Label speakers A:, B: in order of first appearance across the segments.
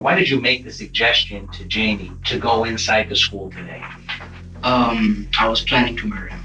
A: Why did you make the suggestion to Jamie to go inside the school today?
B: I was planning to murder him.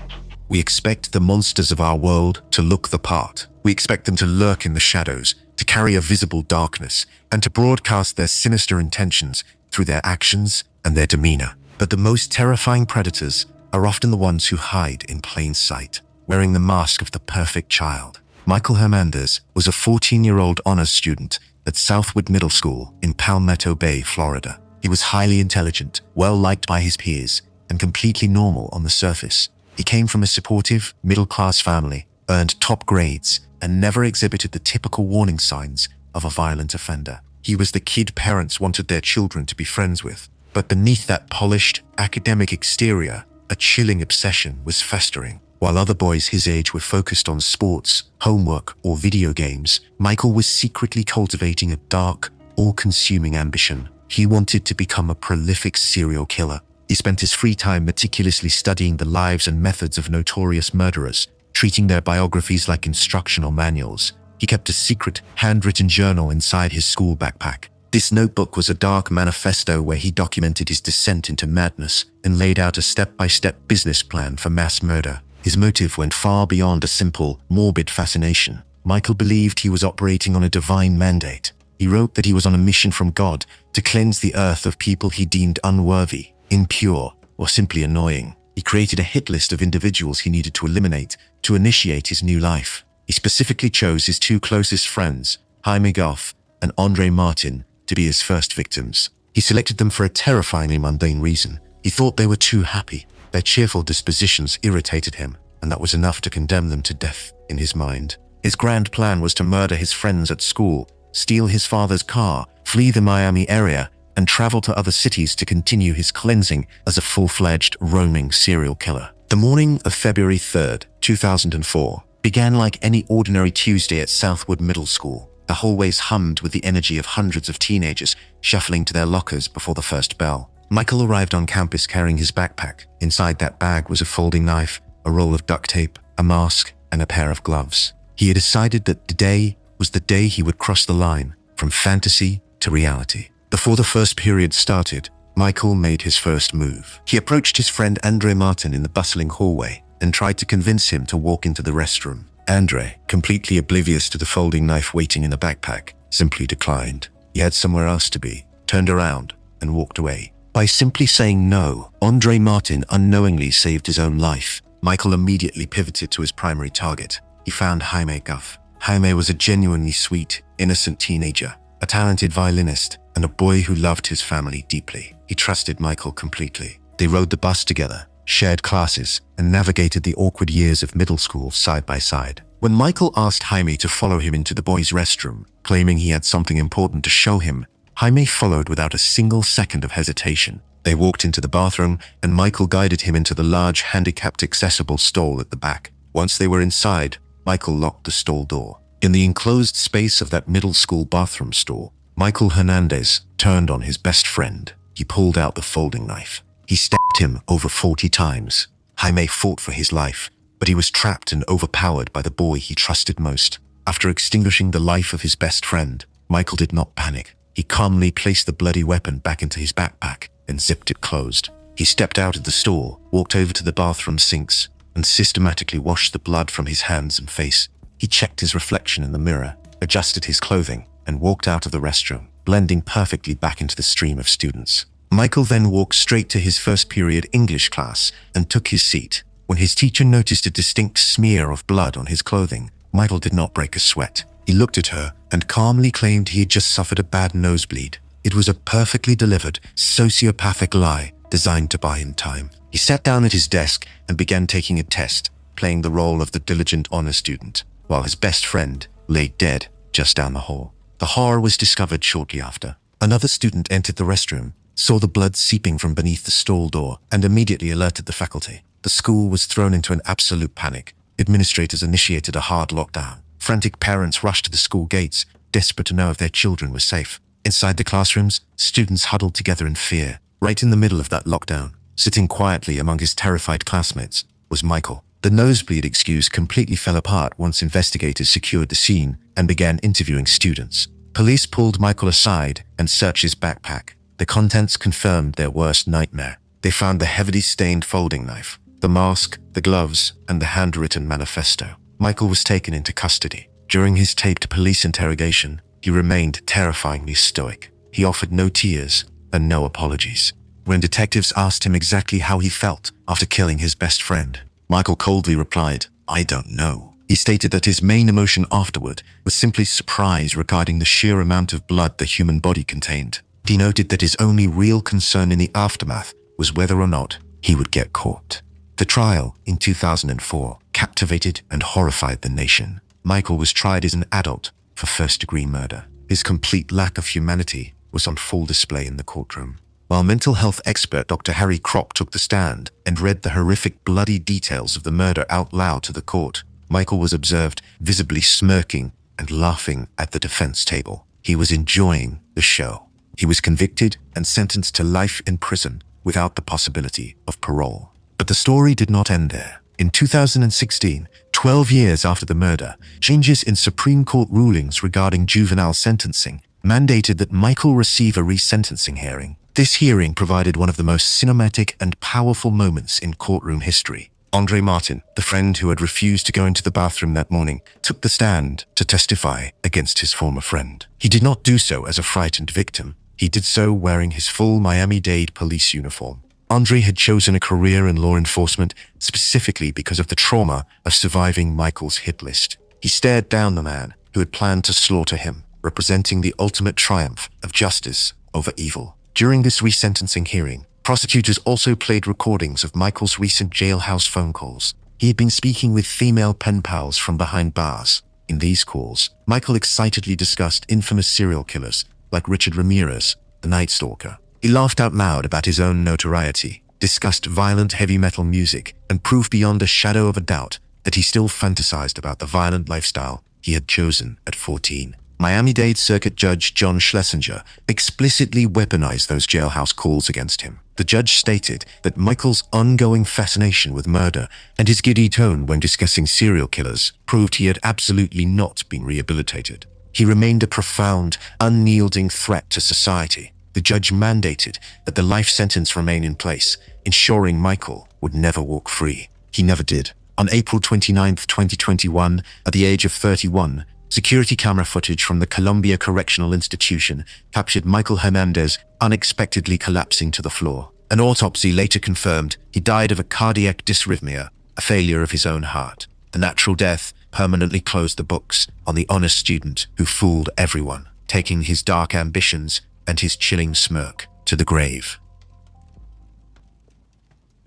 C: We expect the monsters of our world to look the part. We expect them to lurk in the shadows, to carry a visible darkness, and to broadcast their sinister intentions through their actions and their demeanor. But the most terrifying predators are often the ones who hide in plain sight, wearing the mask of the perfect child. Michael Hernandez was a 14-year-old honors student at Southwood Middle School in Palmetto Bay, Florida. He was highly intelligent, well-liked by his peers, and completely normal on the surface. He came from a supportive, middle-class family, earned top grades, and never exhibited the typical warning signs of a violent offender. He was the kid parents wanted their children to be friends with. But beneath that polished, academic exterior, a chilling obsession was festering. While other boys his age were focused on sports, homework, or video games, Michael was secretly cultivating a dark, all-consuming ambition. He wanted to become a prolific serial killer. He spent his free time meticulously studying the lives and methods of notorious murderers, treating their biographies like instructional manuals. He kept a secret, handwritten journal inside his school backpack. This notebook was a dark manifesto where he documented his descent into madness and laid out a step-by-step business plan for mass murder. His motive went far beyond a simple, morbid fascination. Michael believed he was operating on a divine mandate. He wrote that he was on a mission from God to cleanse the earth of people he deemed unworthy, impure, or simply annoying. He created a hit list of individuals he needed to eliminate to initiate his new life. He specifically chose his two closest friends, Jaime Goff and Andre Martin, to be his first victims. He selected them for a terrifyingly mundane reason. He thought they were too happy. Their cheerful dispositions irritated him, and that was enough to condemn them to death in his mind. His grand plan was to murder his friends at school, steal his father's car, flee the Miami area, and travel to other cities to continue his cleansing as a full-fledged roaming serial killer. The morning of February 3rd, 2004, began like any ordinary Tuesday at Southwood Middle School. The hallways hummed with the energy of hundreds of teenagers shuffling to their lockers before the first bell. Michael arrived on campus carrying his backpack. Inside that bag was a folding knife, a roll of duct tape, a mask, and a pair of gloves. He had decided that today was the day he would cross the line from fantasy to reality. Before the first period started, Michael made his first move. He approached his friend Andre Martin in the bustling hallway and tried to convince him to walk into the restroom. Andre, completely oblivious to the folding knife waiting in the backpack, simply declined. He had somewhere else to be, turned around, and walked away. By simply saying no, Andre Martin unknowingly saved his own life. Michael immediately pivoted to his primary target. He found Jaime Goff. Jaime was a genuinely sweet, innocent teenager, a talented violinist, and a boy who loved his family deeply. He trusted Michael completely. They rode the bus together, shared classes, and navigated the awkward years of middle school side by side. When Michael asked Jaime to follow him into the boys' restroom, claiming he had something important to show him, Jaime followed without a single second of hesitation. They walked into the bathroom, and Michael guided him into the large handicapped-accessible stall at the back. Once they were inside, Michael locked the stall door. In the enclosed space of that middle school bathroom stall, Michael Hernandez turned on his best friend. He pulled out the folding knife. He stabbed him over 40 times. Jaime fought for his life, but he was trapped and overpowered by the boy he trusted most. After extinguishing the life of his best friend, Michael did not panic. He calmly placed the bloody weapon back into his backpack and zipped it closed. He stepped out of the store, walked over to the bathroom sinks, and systematically washed the blood from his hands and face. He checked his reflection in the mirror, adjusted his clothing, and walked out of the restroom, blending perfectly back into the stream of students. Michael then walked straight to his first period English class and took his seat. When his teacher noticed a distinct smear of blood on his clothing, Michael did not break a sweat. He looked at her and calmly claimed he had just suffered a bad nosebleed. It was a perfectly delivered, sociopathic lie designed to buy him time. He sat down at his desk and began taking a test, playing the role of the diligent honor student, while his best friend lay dead just down the hall. The horror was discovered shortly after. Another student entered the restroom, saw the blood seeping from beneath the stall door, and immediately alerted the faculty. The school was thrown into an absolute panic. Administrators initiated a hard lockdown. Frantic parents rushed to the school gates, desperate to know if their children were safe. Inside the classrooms, students huddled together in fear. Right in the middle of that lockdown, sitting quietly among his terrified classmates, was Michael. The nosebleed excuse completely fell apart once investigators secured the scene and began interviewing students. Police pulled Michael aside and searched his backpack. The contents confirmed their worst nightmare. They found the heavily stained folding knife, the mask, the gloves, and the handwritten manifesto. Michael was taken into custody. During his taped police interrogation, he remained terrifyingly stoic. He offered no tears and no apologies. When detectives asked him exactly how he felt after killing his best friend, Michael coldly replied, "I don't know." He stated that his main emotion afterward was simply surprise regarding the sheer amount of blood the human body contained. He noted that his only real concern in the aftermath was whether or not he would get caught. The trial in 2004 captivated and horrified the nation. Michael was tried as an adult for first-degree murder. His complete lack of humanity was on full display in the courtroom. While mental health expert Dr. Harry Kropp took the stand and read the horrific bloody details of the murder out loud to the court, Michael was observed visibly smirking and laughing at the defense table. He was enjoying the show. He was convicted and sentenced to life in prison without the possibility of parole. But the story did not end there. In 2016, 12 years after the murder, changes in Supreme Court rulings regarding juvenile sentencing mandated that Michael receive a resentencing hearing. This hearing provided one of the most cinematic and powerful moments in courtroom history. Andre Martin, the friend who had refused to go into the bathroom that morning, took the stand to testify against his former friend. He did not do so as a frightened victim. He did so wearing his full Miami-Dade police uniform. Andre had chosen a career in law enforcement specifically because of the trauma of surviving Michael's hit list. He stared down the man who had planned to slaughter him, representing the ultimate triumph of justice over evil. During this resentencing hearing, prosecutors also played recordings of Michael's recent jailhouse phone calls. He had been speaking with female pen pals from behind bars. In these calls, Michael excitedly discussed infamous serial killers like Richard Ramirez, the Night Stalker. He laughed out loud about his own notoriety, discussed violent heavy metal music, and proved beyond a shadow of a doubt that he still fantasized about the violent lifestyle he had chosen at 14. Miami-Dade Circuit Judge John Schlesinger explicitly weaponized those jailhouse calls against him. The judge stated that Michael's ongoing fascination with murder and his giddy tone when discussing serial killers proved he had absolutely not been rehabilitated. He remained a profound, unyielding threat to society. The judge mandated that the life sentence remain in place, ensuring Michael would never walk free. He never did. On April 29, 2021, at the age of 31, security camera footage from the Columbia Correctional Institution captured Michael Hernandez unexpectedly collapsing to the floor. An autopsy later confirmed he died of a cardiac dysrhythmia, a failure of his own heart. The natural death permanently closed the books on the honest student who fooled everyone, taking his dark ambitions and his chilling smirk to the grave.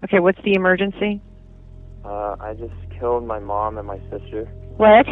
D: Okay, what's the emergency?
E: I just killed my mom and my sister.
D: What?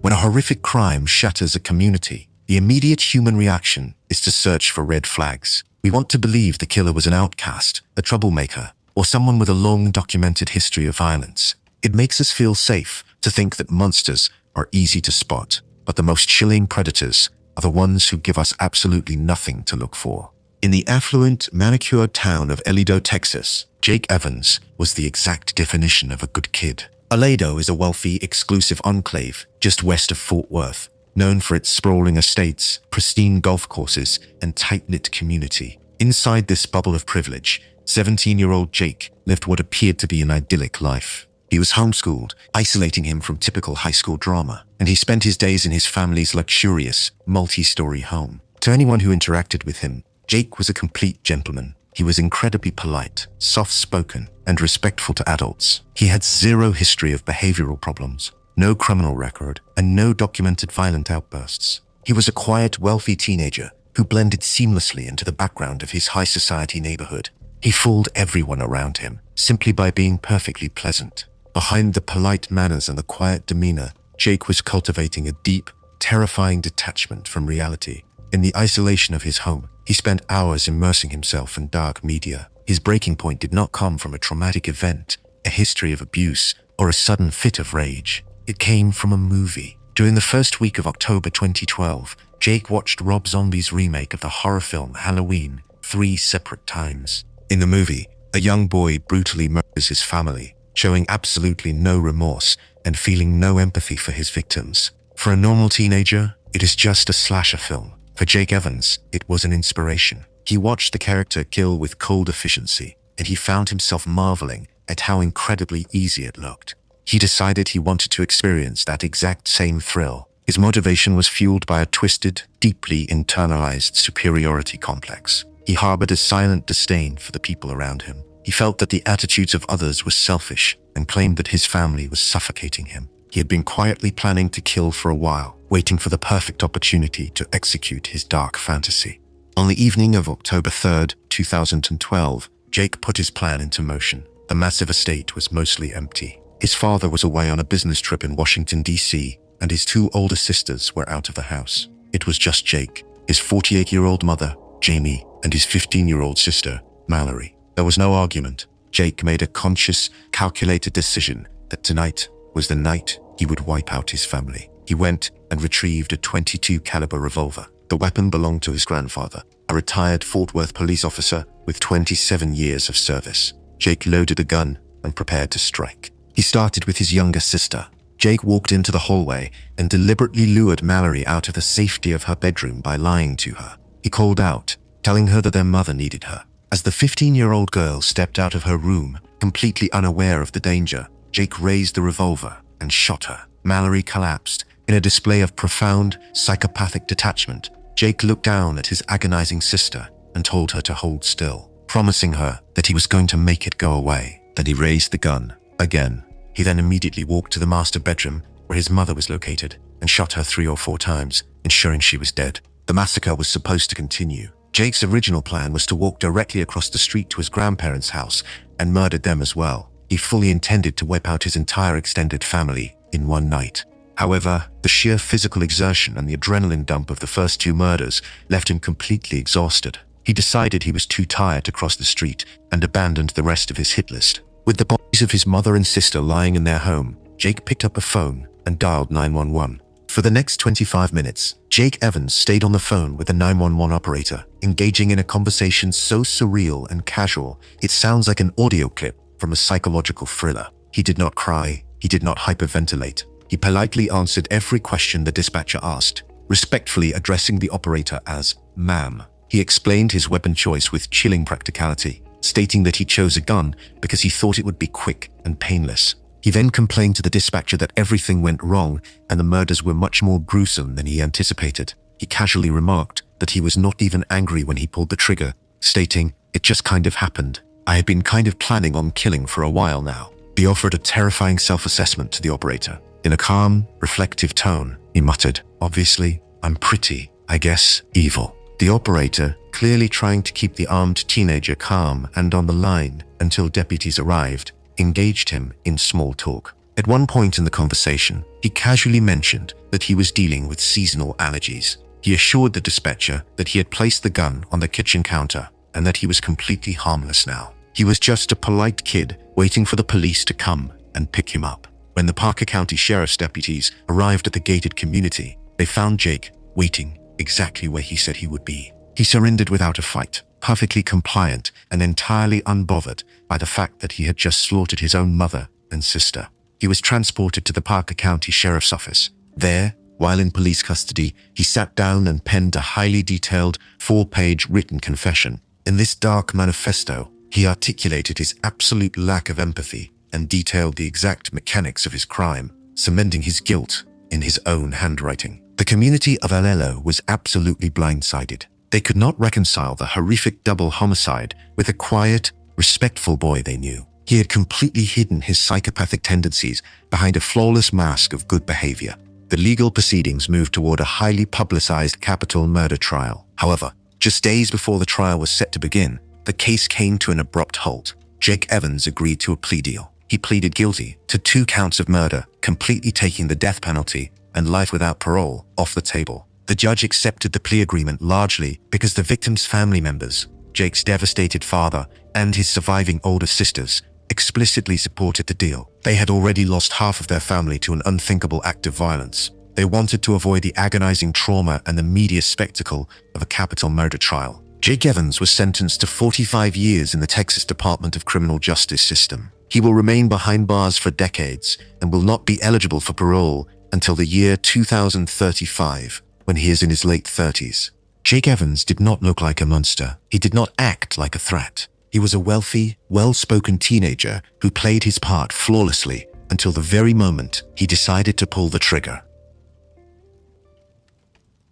C: When a horrific crime shatters a community, the immediate human reaction is to search for red flags. We want to believe the killer was an outcast, a troublemaker, or someone with a long documented history of violence. It makes us feel safe to think that monsters are easy to spot, but the most chilling predators are the ones who give us absolutely nothing to look for. In the affluent, manicured town of Aledo, Texas, Jake Evans was the exact definition of a good kid. Aledo is a wealthy, exclusive enclave just west of Fort Worth, known for its sprawling estates, pristine golf courses, and tight-knit community. Inside this bubble of privilege, 17-year-old Jake lived what appeared to be an idyllic life. He was homeschooled, isolating him from typical high school drama, and he spent his days in his family's luxurious, multi-story home. To anyone who interacted with him, Jake was a complete gentleman. He was incredibly polite, soft-spoken, and respectful to adults. He had zero history of behavioral problems, no criminal record, and no documented violent outbursts. He was a quiet, wealthy teenager who blended seamlessly into the background of his high-society neighborhood. He fooled everyone around him simply by being perfectly pleasant. Behind the polite manners and the quiet demeanor, Jake was cultivating a deep, terrifying detachment from reality. In the isolation of his home, he spent hours immersing himself in dark media. His breaking point did not come from a traumatic event, a history of abuse, or a sudden fit of rage. It came from a movie. During the first week of October 2012, Jake watched Rob Zombie's remake of the horror film Halloween 3 separate times. In the movie, a young boy brutally murders his family, showing absolutely no remorse and feeling no empathy for his victims. For a normal teenager, It is just a slasher film. For Jake Evans, it was an inspiration. He watched the character kill with cold efficiency, and he found himself marveling at how incredibly easy it looked. He decided he wanted to experience that exact same thrill. His motivation was fueled by a twisted, deeply internalized superiority complex. He harbored a silent disdain for the people around him. He felt that the attitudes of others were selfish and claimed that his family was suffocating him. He had been quietly planning to kill for a while, waiting for the perfect opportunity to execute his dark fantasy. On the evening of October 3rd, 2012, Jake put his plan into motion. The massive estate was mostly empty. His father was away on a business trip in Washington, D.C., and his two older sisters were out of the house. It was just Jake, his 48-year-old mother, Jamie, and his 15-year-old sister, Mallory. There was no argument. Jake made a conscious, calculated decision that tonight was the night he would wipe out his family. He went and retrieved a .22 caliber revolver. The weapon belonged to his grandfather, a retired Fort Worth police officer with 27 years of service. Jake loaded a gun and prepared to strike. He started with his younger sister. Jake walked into the hallway and deliberately lured Mallory out of the safety of her bedroom by lying to her. He called out, telling her that their mother needed her. As the 15-year-old girl stepped out of her room, completely unaware of the danger, Jake raised the revolver and shot her. Mallory collapsed. In a display of profound, psychopathic detachment, Jake looked down at his agonizing sister and told her to hold still, promising her that he was going to make it go away. Then he raised the gun again. He then immediately walked to the master bedroom where his mother was located and shot her 3 or 4 times, ensuring she was dead. The massacre was supposed to continue. Jake's original plan was to walk directly across the street to his grandparents' house and murder them as well. He fully intended to wipe out his entire extended family in one night. However, the sheer physical exertion and the adrenaline dump of the first 2 murders left him completely exhausted. He decided he was too tired to cross the street and abandoned the rest of his hit list. With the bodies of his mother and sister lying in their home, Jake picked up a phone and dialed 911. For the next 25 minutes, Jake Evans stayed on the phone with the 911 operator, engaging in a conversation so surreal and casual, it sounds like an audio clip from a psychological thriller. He did not cry. He did not hyperventilate. He politely answered every question the dispatcher asked, respectfully addressing the operator as ma'am. He explained his weapon choice with chilling practicality, stating that he chose a gun because he thought it would be quick and painless. He then complained to the dispatcher that everything went wrong and the murders were much more gruesome than he anticipated. He casually remarked that he was not even angry when he pulled the trigger, stating, "It just kind of happened. I had been kind of planning on killing for a while now." He offered a terrifying self-assessment to the operator. In a calm, reflective tone, he muttered, "Obviously, I'm pretty, I guess, evil." The operator, clearly trying to keep the armed teenager calm and on the line until deputies arrived, engaged him in small talk. At one point in the conversation, he casually mentioned that he was dealing with seasonal allergies. He assured the dispatcher that he had placed the gun on the kitchen counter and that he was completely harmless now. He was just a polite kid waiting for the police to come and pick him up. When the Parker County Sheriff's deputies arrived at the gated community, they found Jake waiting exactly where he said he would be. He surrendered without a fight, perfectly compliant and entirely unbothered by the fact that he had just slaughtered his own mother and sister. He was transported to the Parker County Sheriff's Office. There, while in police custody, he sat down and penned a highly detailed 4-page written confession. In this dark manifesto, he articulated his absolute lack of empathy and detailed the exact mechanics of his crime, cementing his guilt in his own handwriting. The community of ller was absolutely blindsided. They could not reconcile the horrific double homicide with a quiet, respectful boy they knew. He had completely hidden his psychopathic tendencies behind a flawless mask of good behavior. The legal proceedings moved toward a highly publicized capital murder trial. However, just days before the trial was set to begin, the case came to an abrupt halt. Jake Evans agreed to a plea deal. He pleaded guilty to 2 counts of murder, completely taking the death penalty and life without parole off the table. The judge accepted the plea agreement largely because the victim's family members, Jake's devastated father and his surviving older sisters, explicitly supported the deal. They had already lost half of their family to an unthinkable act of violence. They wanted to avoid the agonizing trauma and the media spectacle of a capital murder trial. Jake Evans was sentenced to 45 years in the Texas Department of Criminal Justice system. He will remain behind bars for decades and will not be eligible for parole until the year 2035. when he is in his late 30s. Jake Evans did not look like a monster. He did not act like a threat. He was a wealthy, well-spoken teenager who played his part flawlessly until the very moment he decided to pull the trigger.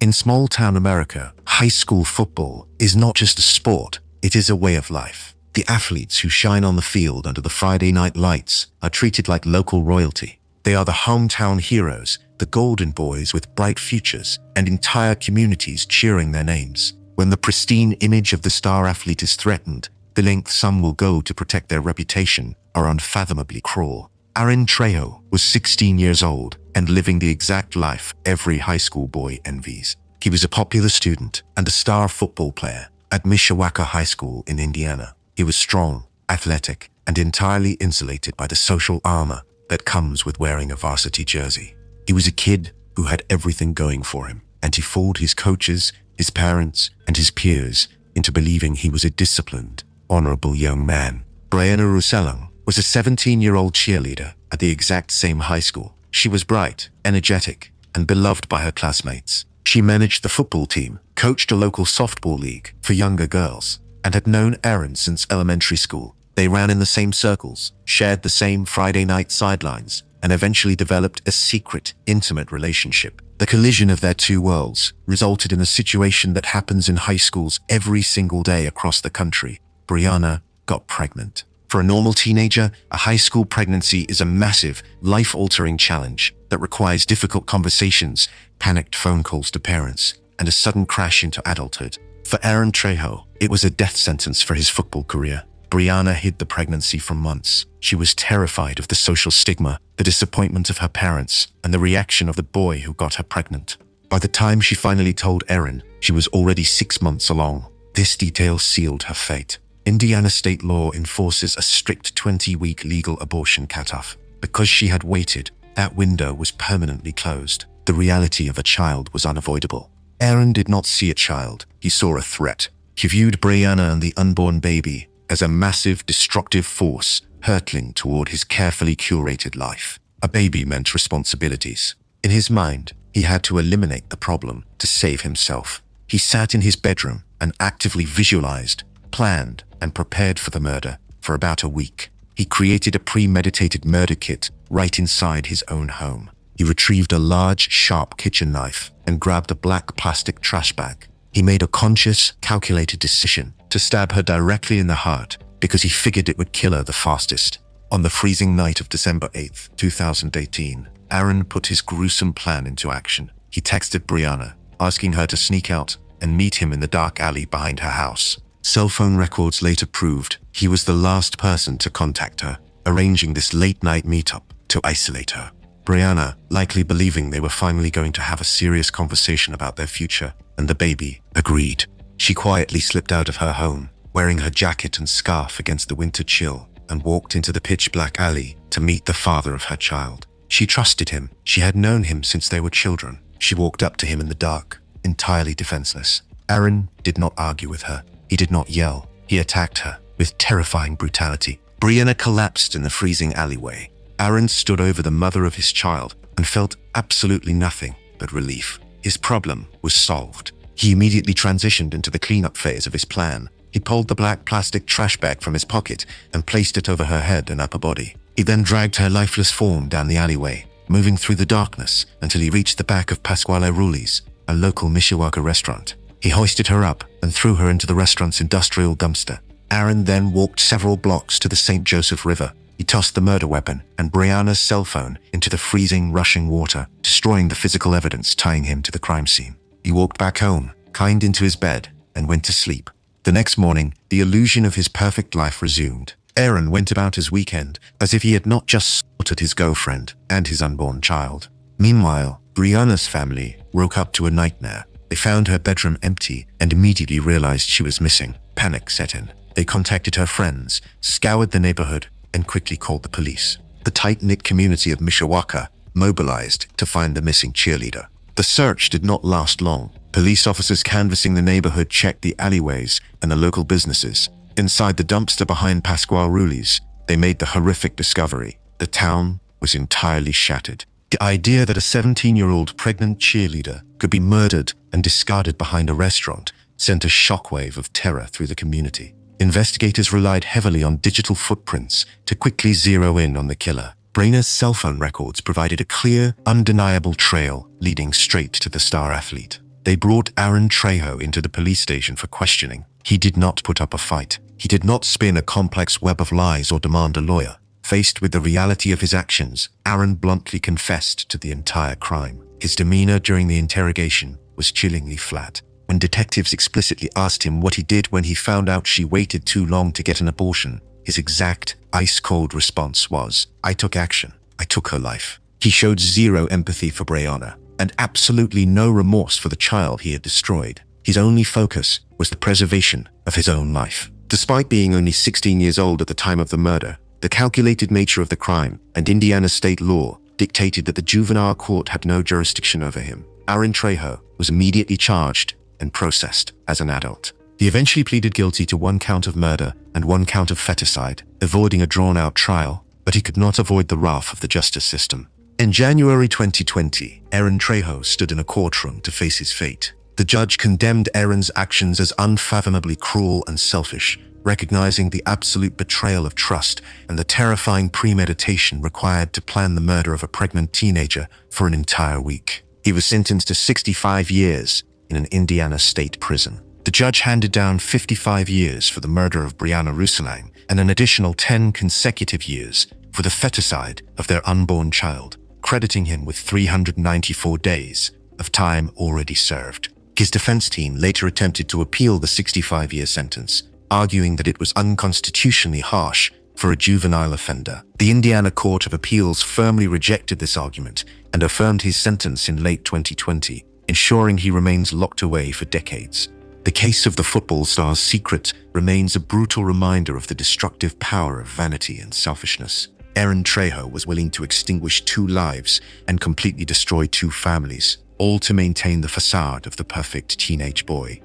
C: In small-town America, high school football is not just a sport, it is a way of life. The athletes who shine on the field under the Friday night lights are treated like local royalty. They are the hometown heroes, the golden boys with bright futures, and entire communities cheering their names. When the pristine image of the star athlete is threatened, the lengths some will go to protect their reputation are unfathomably cruel. Aaron Trejo was 16 years old and living the exact life every high school boy envies. He was a popular student and a star football player at Mishawaka High School in Indiana. He was strong, athletic, and entirely insulated by the social armor that comes with wearing a varsity jersey. He was a kid who had everything going for him, and he fooled his coaches, his parents, and his peers into believing he was a disciplined, honorable young man. Brianna Russellang was a 17-year-old cheerleader at the exact same high school. She was bright, energetic, and beloved by her classmates. She managed the football team, coached a local softball league for younger girls, and had known Aaron since elementary school. They ran in the same circles, shared the same Friday night sidelines, and eventually developed a secret, intimate relationship. The collision of their two worlds resulted in a situation that happens in high schools every single day across the country. Brianna got pregnant. For a normal teenager, a high school pregnancy is a massive, life-altering challenge that requires difficult conversations, panicked phone calls to parents, and a sudden crash into adulthood. For Aaron Trejo, it was a death sentence for his football career. Brianna hid the pregnancy for months. She was terrified of the social stigma, the disappointment of her parents, and the reaction of the boy who got her pregnant. By the time she finally told Aaron, she was already 6 months along. This detail sealed her fate. Indiana state law enforces a strict 20-week legal abortion cutoff. Because she had waited, that window was permanently closed. The reality of a child was unavoidable. Aaron did not see a child. He saw a threat. He viewed Brianna and the unborn baby as a massive, destructive force hurtling toward his carefully curated life. A baby meant responsibilities. In his mind, he had to eliminate the problem to save himself. He sat in his bedroom and actively visualized, planned, and prepared for the murder for about a week. He created a premeditated murder kit right inside his own home. He retrieved a large, sharp kitchen knife and grabbed a black plastic trash bag. He made a conscious, calculated decision to stab her directly in the heart because he figured it would kill her the fastest. On the freezing night of December 8th, 2018, Aaron put his gruesome plan into action. He texted Brianna, asking her to sneak out and meet him in the dark alley behind her house. Cell phone records later proved he was the last person to contact her, arranging this late-night meetup to isolate her. Brianna, likely believing they were finally going to have a serious conversation about their future and the baby, agreed. She quietly slipped out of her home, wearing her jacket and scarf against the winter chill, and walked into the pitch-black alley to meet the father of her child. She trusted him. She had known him since they were children. She walked up to him in the dark, entirely defenseless. Aaron did not argue with her. He did not yell. He attacked her with terrifying brutality. Brianna collapsed in the freezing alleyway. Aaron stood over the mother of his child and felt absolutely nothing but relief. His problem was solved. He immediately transitioned into the cleanup phase of his plan. He pulled the black plastic trash bag from his pocket and placed it over her head and upper body. He then dragged her lifeless form down the alleyway, moving through the darkness until he reached the back of Pasquale Ruli's, a local Mishawaka restaurant. He hoisted her up and threw her into the restaurant's industrial dumpster. Aaron then walked several blocks to the St. Joseph River. He tossed the murder weapon and Brianna's cell phone into the freezing, rushing water, destroying the physical evidence tying him to the crime scene. He walked back home, climbed into his bed, and went to sleep. The next morning, the illusion of his perfect life resumed. Aaron went about his weekend as if he had not just slaughtered his girlfriend and his unborn child. Meanwhile, Brianna's family woke up to a nightmare. They found her bedroom empty and immediately realized she was missing. Panic set in. They contacted her friends, scoured the neighborhood, and quickly called the police. The tight-knit community of Mishawaka mobilized to find the missing cheerleader. The search did not last long. Police officers canvassing the neighborhood checked the alleyways and the local businesses. Inside the dumpster behind Pasquale Ruli's, they made the horrific discovery. The town was entirely shattered. The idea that a 17-year-old pregnant cheerleader could be murdered and discarded behind a restaurant sent a shockwave of terror through the community. Investigators relied heavily on digital footprints to quickly zero in on the killer. Brainer's cell phone records provided a clear, undeniable trail leading straight to the star athlete. They brought Aaron Trejo into the police station for questioning. He did not put up a fight. He did not spin a complex web of lies or demand a lawyer. Faced with the reality of his actions, Aaron bluntly confessed to the entire crime. His demeanor during the interrogation was chillingly flat. When detectives explicitly asked him what he did when he found out she waited too long to get an abortion, his exact, ice-cold response was, "I took action. I took her life." He showed zero empathy for Brianna, and absolutely no remorse for the child he had destroyed. His only focus was the preservation of his own life. Despite being only 16 years old at the time of the murder, the calculated nature of the crime and Indiana state law dictated that the juvenile court had no jurisdiction over him. Aaron Trejo was immediately charged and processed as an adult. He eventually pleaded guilty to 1 count of murder and 1 count of feticide, avoiding a drawn-out trial, but he could not avoid the wrath of the justice system. In January 2020, Aaron Trejo stood in a courtroom to face his fate. The judge condemned Aaron's actions as unfathomably cruel and selfish, recognizing the absolute betrayal of trust and the terrifying premeditation required to plan the murder of a pregnant teenager for an entire week. He was sentenced to 65 years in an Indiana state prison. The judge handed down 55 years for the murder of Brianna Rusalain and an additional 10 consecutive years for the feticide of their unborn child, crediting him with 394 days of time already served. His defense team later attempted to appeal the 65-year sentence, arguing that it was unconstitutionally harsh for a juvenile offender. The Indiana Court of Appeals firmly rejected this argument and affirmed his sentence in late 2020, ensuring he remains locked away for decades. The case of the football star's secret remains a brutal reminder of the destructive power of vanity and selfishness. Aaron Trejo was willing to extinguish 2 lives and completely destroy 2 families, all to maintain the facade of the perfect teenage boy.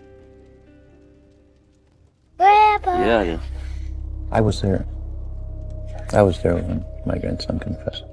F: Yeah. I was there. I was there when my grandson confessed.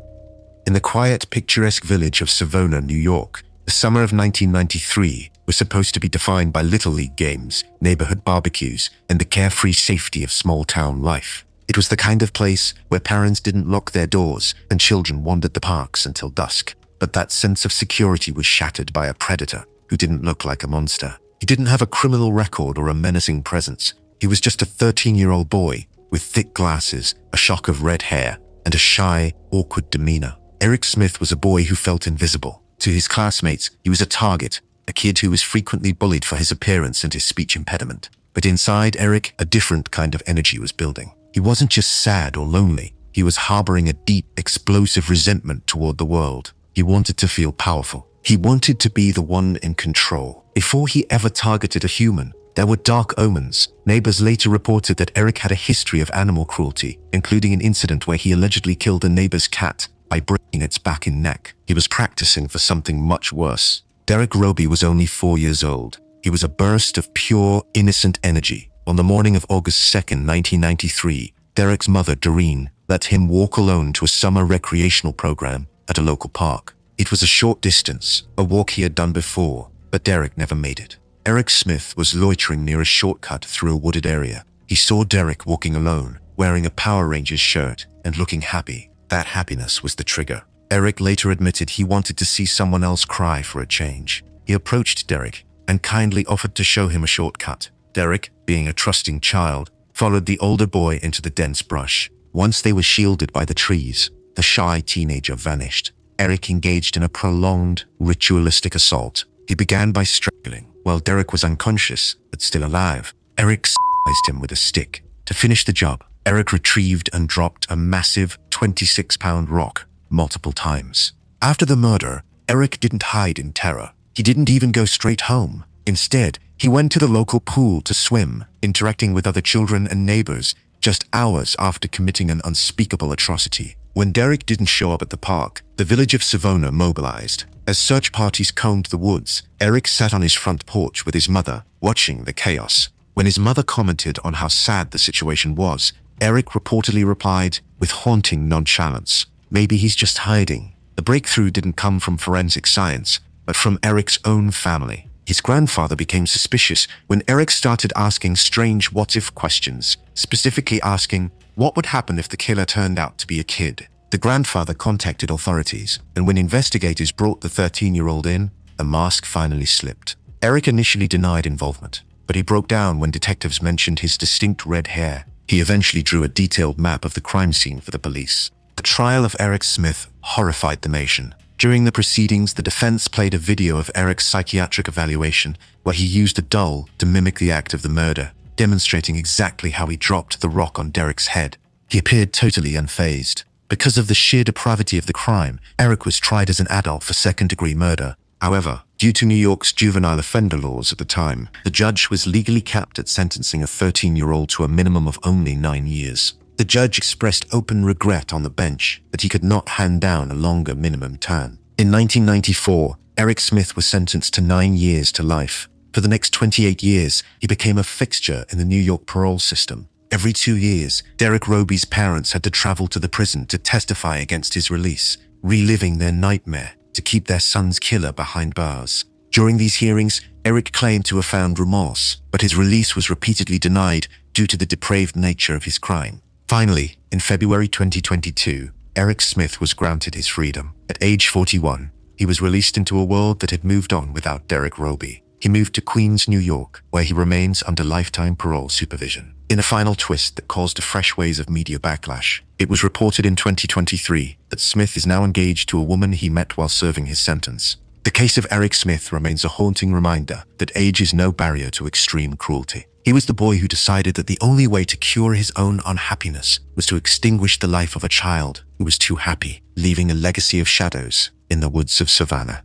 C: In the quiet, picturesque village of Savona, New York, the summer of 1993 was supposed to be defined by Little League games, neighborhood barbecues, and the carefree safety of small-town life. It was the kind of place where parents didn't lock their doors and children wandered the parks until dusk. But that sense of security was shattered by a predator who didn't look like a monster. He didn't have a criminal record or a menacing presence. He was just a 13-year-old boy with thick glasses, a shock of red hair, and a shy, awkward demeanor. Eric Smith was a boy who felt invisible. To his classmates, he was a target, a kid who was frequently bullied for his appearance and his speech impediment. But inside Eric, a different kind of energy was building. He wasn't just sad or lonely. He was harboring a deep, explosive resentment toward the world. He wanted to feel powerful. He wanted to be the one in control. Before he ever targeted a human, there were dark omens. Neighbors later reported that Eric had a history of animal cruelty, including an incident where he allegedly killed a neighbor's cat by breaking its back and neck. He was practicing for something much worse. Derek Roby was only 4 years old. He was a burst of pure, innocent energy. On the morning of August 2nd, 1993, Derek's mother, Doreen, let him walk alone to a summer recreational program at a local park. It was a short distance, a walk he had done before, but Derek never made it. Eric Smith was loitering near a shortcut through a wooded area. He saw Derek walking alone, wearing a Power Rangers shirt and looking happy. That happiness was the trigger. Eric later admitted he wanted to see someone else cry for a change. He approached Derek and kindly offered to show him a shortcut. Derek, being a trusting child, followed the older boy into the dense brush. Once they were shielded by the trees, the shy teenager vanished. Eric engaged in a prolonged, ritualistic assault. He began by strangling. While Derek was unconscious, but still alive, Eric sized him with a stick. To finish the job, Eric retrieved and dropped a massive 26-pound rock multiple times. After the murder, Eric didn't hide in terror. He didn't even go straight home. Instead, he went to the local pool to swim, interacting with other children and neighbors just hours after committing an unspeakable atrocity. When Derek didn't show up at the park, the village of Savona mobilized. As search parties combed the woods, Eric sat on his front porch with his mother, watching the chaos. When his mother commented on how sad the situation was, Eric reportedly replied with haunting nonchalance, "Maybe he's just hiding. The breakthrough didn't come from forensic science, but from Eric's own family. His grandfather became suspicious when Eric started asking strange what-if questions, specifically asking, what would happen if the killer turned out to be a kid? The grandfather contacted authorities, and when investigators brought the 13-year-old in, the mask finally slipped. Eric initially denied involvement, but he broke down when detectives mentioned his distinct red hair. He eventually drew a detailed map of the crime scene for the police. The trial of Eric Smith horrified the nation. During the proceedings, the defense played a video of Eric's psychiatric evaluation where he used a doll to mimic the act of the murder, demonstrating exactly how he dropped the rock on Derek's head. He appeared totally unfazed. Because of the sheer depravity of the crime, Eric was tried as an adult for second-degree murder. However, due to New York's juvenile offender laws at the time, the judge was legally capped at sentencing a 13-year-old to a minimum of only 9 years. The judge expressed open regret on the bench that he could not hand down a longer minimum term. In 1994, Eric Smith was sentenced to 9 years to life. For the next 28 years, he became a fixture in the New York parole system. Every 2 years, Derek Roby's parents had to travel to the prison to testify against his release, reliving their nightmare to keep their son's killer behind bars. During these hearings, Eric claimed to have found remorse, but his release was repeatedly denied due to the depraved nature of his crime. Finally, in February 2022, Eric Smith was granted his freedom. At age 41, he was released into a world that had moved on without Derek Roby. He moved to Queens, New York, where he remains under lifetime parole supervision. In a final twist that caused a fresh wave of media backlash, it was reported in 2023 that Smith is now engaged to a woman he met while serving his sentence. The case of Eric Smith remains a haunting reminder that age is no barrier to extreme cruelty. He was the boy who decided that the only way to cure his own unhappiness was to extinguish the life of a child who was too happy, leaving a legacy of shadows in the woods of Savannah.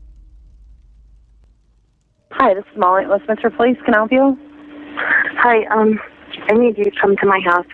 D: Hi, this is Molly at Westminster Police. Can I help you?
G: Hi, I need you to come to my house.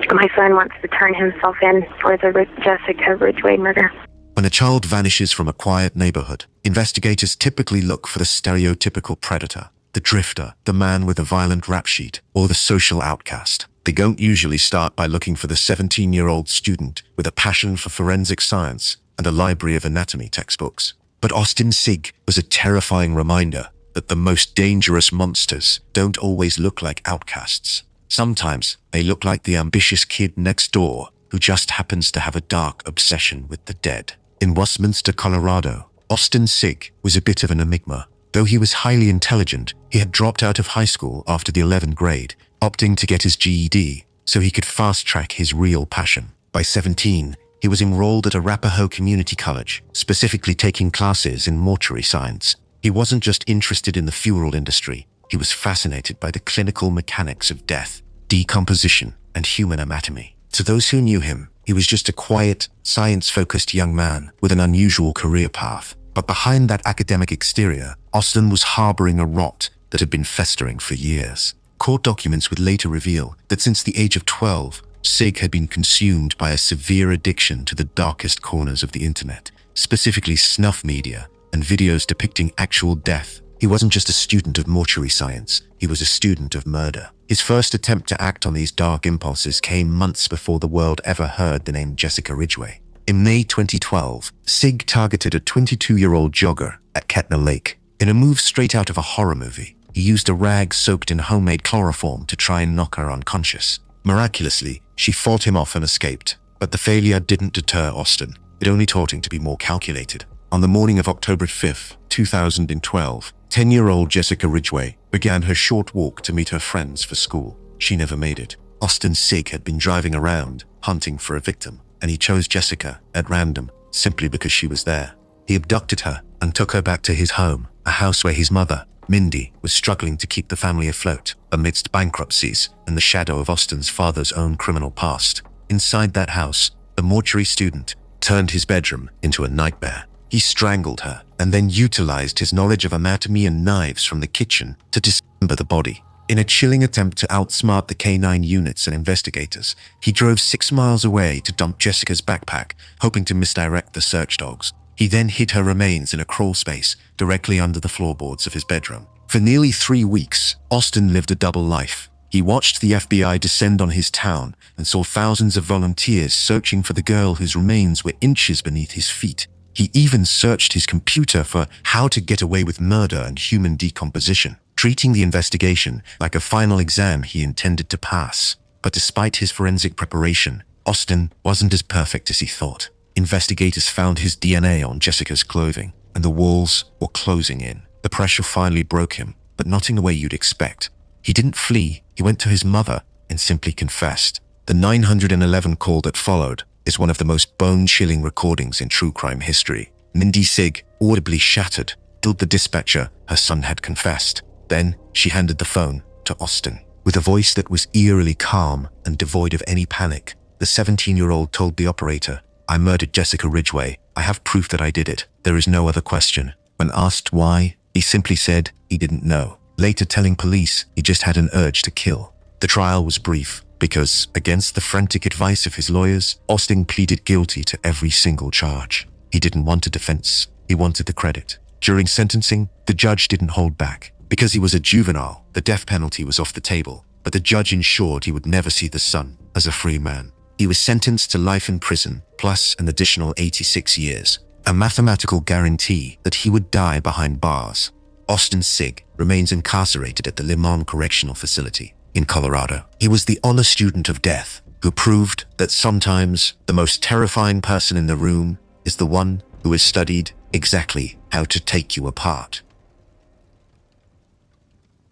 G: My son wants to turn himself in for the Jessica Ridgway murder.
C: When a child vanishes from a quiet neighborhood, investigators typically look for the stereotypical predator, the drifter, the man with a violent rap sheet, or the social outcast. They don't usually start by looking for the 17-year-old student with a passion for forensic science and a library of anatomy textbooks. But Austin Sigg was a terrifying reminder that the most dangerous monsters don't always look like outcasts. Sometimes they look like the ambitious kid next door who just happens to have a dark obsession with the dead. In Westminster, Colorado, Austin Sigg was a bit of an enigma. Though he was highly intelligent, he had dropped out of high school after the 11th grade, opting to get his GED so he could fast-track his real passion. By 17, he was enrolled at Arapahoe Community College, specifically taking classes in mortuary science. He wasn't just interested in the funeral industry, he was fascinated by the clinical mechanics of death, decomposition, and human anatomy. To those who knew him, he was just a quiet, science-focused young man with an unusual career path. But behind that academic exterior, Austin was harboring a rot that had been festering for years. Court documents would later reveal that since the age of 12, Sigg had been consumed by a severe addiction to the darkest corners of the internet, specifically snuff media and videos depicting actual death. He wasn't just a student of mortuary science, he was a student of murder. His first attempt to act on these dark impulses came months before the world ever heard the name Jessica Ridgway. In May 2012, Sigg targeted a 22-year-old jogger at Kettner Lake. In a move straight out of a horror movie, he used a rag soaked in homemade chloroform to try and knock her unconscious. Miraculously, she fought him off and escaped. But the failure didn't deter Austin. It only taught him to be more calculated. On the morning of October 5, 2012, 10-year-old Jessica Ridgway began her short walk to meet her friends for school. She never made it. Austin Sigg had been driving around, hunting for a victim, and he chose Jessica at random simply because she was there. He abducted her and took her back to his home, a house where his mother, Mindy, was struggling to keep the family afloat amidst bankruptcies and the shadow of Austin's father's own criminal past. Inside that house, the mortuary student turned his bedroom into a nightmare. He strangled her and then utilized his knowledge of anatomy and knives from the kitchen to dismember the body. In a chilling attempt to outsmart the K-9 units and investigators, he drove 6 miles away to dump Jessica's backpack, hoping to misdirect the search dogs. He then hid her remains in a crawl space directly under the floorboards of his bedroom. For nearly 3 weeks, Austin lived a double life. He watched the FBI descend on his town and saw thousands of volunteers searching for the girl whose remains were inches beneath his feet. He even searched his computer for how to get away with murder and human decomposition, treating the investigation like a final exam he intended to pass. But despite his forensic preparation, Austin wasn't as perfect as he thought. Investigators found his DNA on Jessica's clothing, and the walls were closing in. The pressure finally broke him, but not in the way you'd expect. He didn't flee, he went to his mother and simply confessed. The 911 call that followed is one of the most bone-chilling recordings in true crime history. Mindy Sigg, audibly shattered, told the dispatcher her son had confessed. Then she handed the phone to Austin. With a voice that was eerily calm and devoid of any panic, the 17-year-old told the operator, "I murdered Jessica Ridgway. I have proof that I did it. There is no other question." When asked why, he simply said he didn't know, later telling police he just had an urge to kill. The trial was brief because, against the frantic advice of his lawyers, Austin pleaded guilty to every single charge. He didn't want a defense, he wanted the credit. During sentencing, the judge didn't hold back. Because he was a juvenile, the death penalty was off the table, but the judge ensured he would never see the sun as a free man. He was sentenced to life in prison, plus an additional 86 years, a mathematical guarantee that he would die behind bars. Austin Sigg remains incarcerated at the Limon Correctional Facility in Colorado. He was the honor student of death who proved that sometimes the most terrifying person in the room is the one who has studied exactly how to take you apart.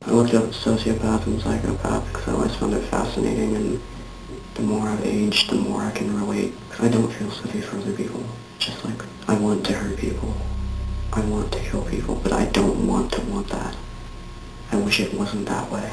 B: I looked up sociopath and psychopath because I always found it fascinating, and the more I've aged, the more I can relate. Because I don't feel sympathy for other people. Just like, I want to hurt people. I want to kill people, but I don't want to want that. I wish it wasn't that way.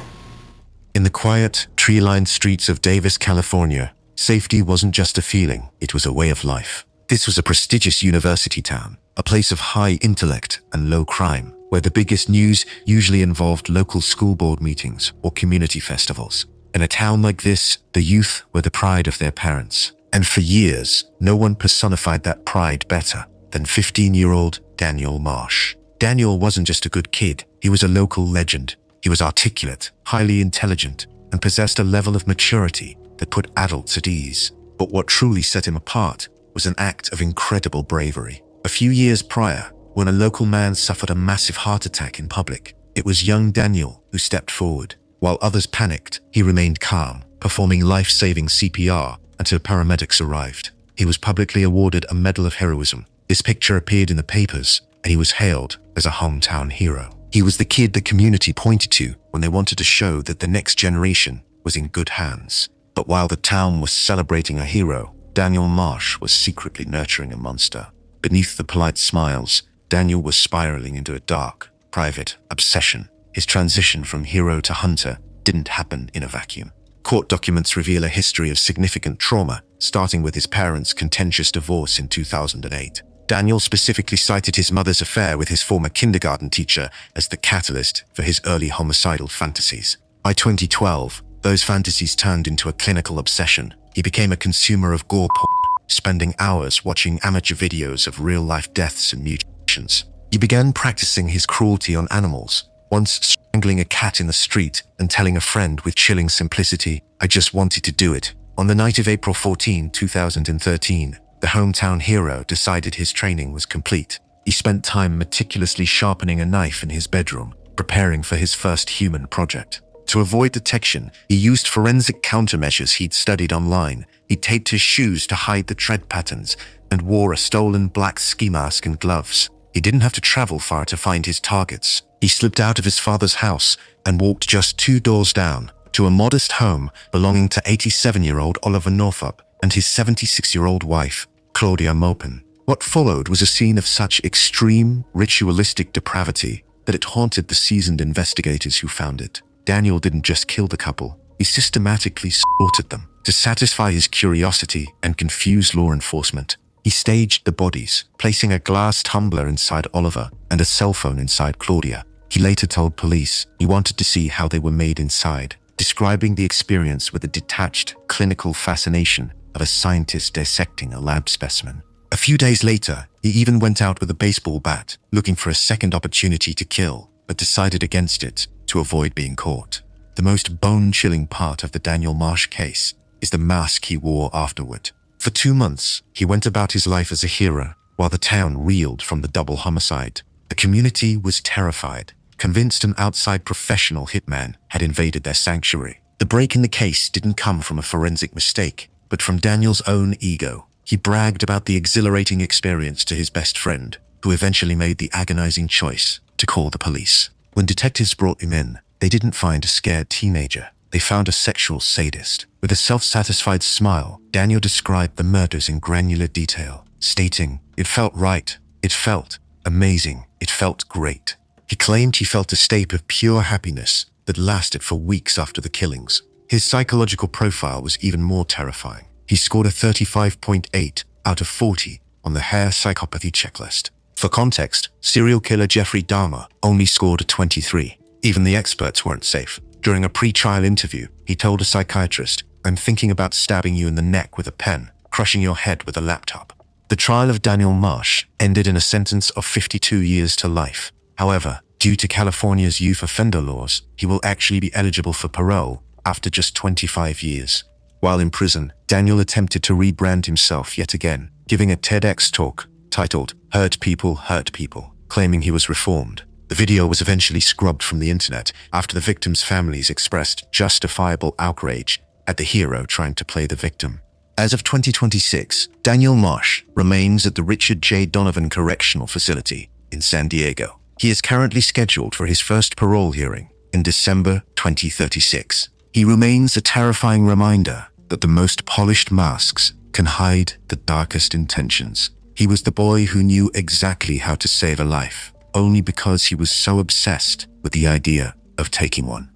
C: In the quiet, tree-lined streets of Davis, California, safety wasn't just a feeling, it was a way of life. This was a prestigious university town, a place of high intellect and low crime, where the biggest news usually involved local school board meetings or community festivals. In a town like this, the youth were the pride of their parents. And for years, no one personified that pride better than 15-year-old Daniel Marsh. Daniel wasn't just a good kid, he was a local legend. He was articulate, highly intelligent, and possessed a level of maturity that put adults at ease. But what truly set him apart was an act of incredible bravery. A few years prior, when a local man suffered a massive heart attack in public, it was young Daniel who stepped forward. While others panicked, he remained calm, performing life-saving CPR until paramedics arrived. He was publicly awarded a Medal of Heroism. This picture appeared in the papers, and he was hailed as a hometown hero. He was the kid the community pointed to when they wanted to show that the next generation was in good hands. But while the town was celebrating a hero, Daniel Marsh was secretly nurturing a monster. Beneath the polite smiles, Daniel was spiraling into a dark, private obsession. His transition from hero to hunter didn't happen in a vacuum. Court documents reveal a history of significant trauma, starting with his parents' contentious divorce in 2008. Daniel specifically cited his mother's affair with his former kindergarten teacher as the catalyst for his early homicidal fantasies. By 2012, those fantasies turned into a clinical obsession. He became a consumer of gore porn, spending hours watching amateur videos of real-life deaths and mutilations. He began practicing his cruelty on animals, once strangling a cat in the street and telling a friend with chilling simplicity, "I just wanted to do it." On the night of April 14, 2013, the hometown hero decided his training was complete. He spent time meticulously sharpening a knife in his bedroom, preparing for his first human project. To avoid detection, he used forensic countermeasures he'd studied online. He taped his shoes to hide the tread patterns and wore a stolen black ski mask and gloves. He didn't have to travel far to find his targets. He slipped out of his father's house and walked just 2 doors down to a modest home belonging to 87-year-old Oliver Northup and his 76-year-old wife, Claudia Maupin. What followed was a scene of such extreme, ritualistic depravity that it haunted the seasoned investigators who found it. Daniel didn't just kill the couple, he systematically slaughtered them. To satisfy his curiosity and confuse law enforcement, he staged the bodies, placing a glass tumbler inside Oliver and a cell phone inside Claudia. He later told police he wanted to see how they were made inside, describing the experience with a detached, clinical fascination of a scientist dissecting a lab specimen. A few days later, he even went out with a baseball bat, looking for a second opportunity to kill, but decided against it to avoid being caught. the most bone-chilling part of the Daniel Marsh case is the mask he wore afterward. For 2 months, he went about his life as a hero, while the town reeled from the double homicide. The community was terrified, convinced an outside professional hitman had invaded their sanctuary. The break in the case didn't come from a forensic mistake, but from Daniel's own ego. He bragged about the exhilarating experience to his best friend, who eventually made the agonizing choice to call the police. When detectives brought him in, they didn't find a scared teenager. They found a sexual sadist. With a self-satisfied smile, Daniel described the murders in granular detail, stating, "It felt right. It felt amazing. It felt great." He claimed he felt a state of pure happiness that lasted for weeks after the killings. His psychological profile was even more terrifying. He scored a 35.8 out of 40 on the Hare psychopathy checklist. For context, serial killer Jeffrey Dahmer only scored a 23. Even the experts weren't safe. During a pre-trial interview, he told a psychiatrist, "I'm thinking about stabbing you in the neck with a pen, crushing your head with a laptop." The trial of Daniel Marsh ended in a sentence of 52 years to life. However, due to California's youth offender laws, he will actually be eligible for parole after just 25 years. While in prison, Daniel attempted to rebrand himself yet again, giving a TEDx talk titled Hurt People, claiming he was reformed. The video was eventually scrubbed from the internet after the victims' families expressed justifiable outrage at the hero trying to play the victim. As of 2026, Daniel Marsh remains at the Richard J. Donovan Correctional Facility in San Diego. He is currently scheduled for his first parole hearing in December 2036. He remains a terrifying reminder that the most polished masks can hide the darkest intentions. He was the boy who knew exactly how to save a life, only because he was so obsessed with the idea of taking one.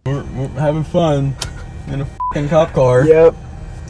H: We're having fun in a f***ing cop car.
I: Yep.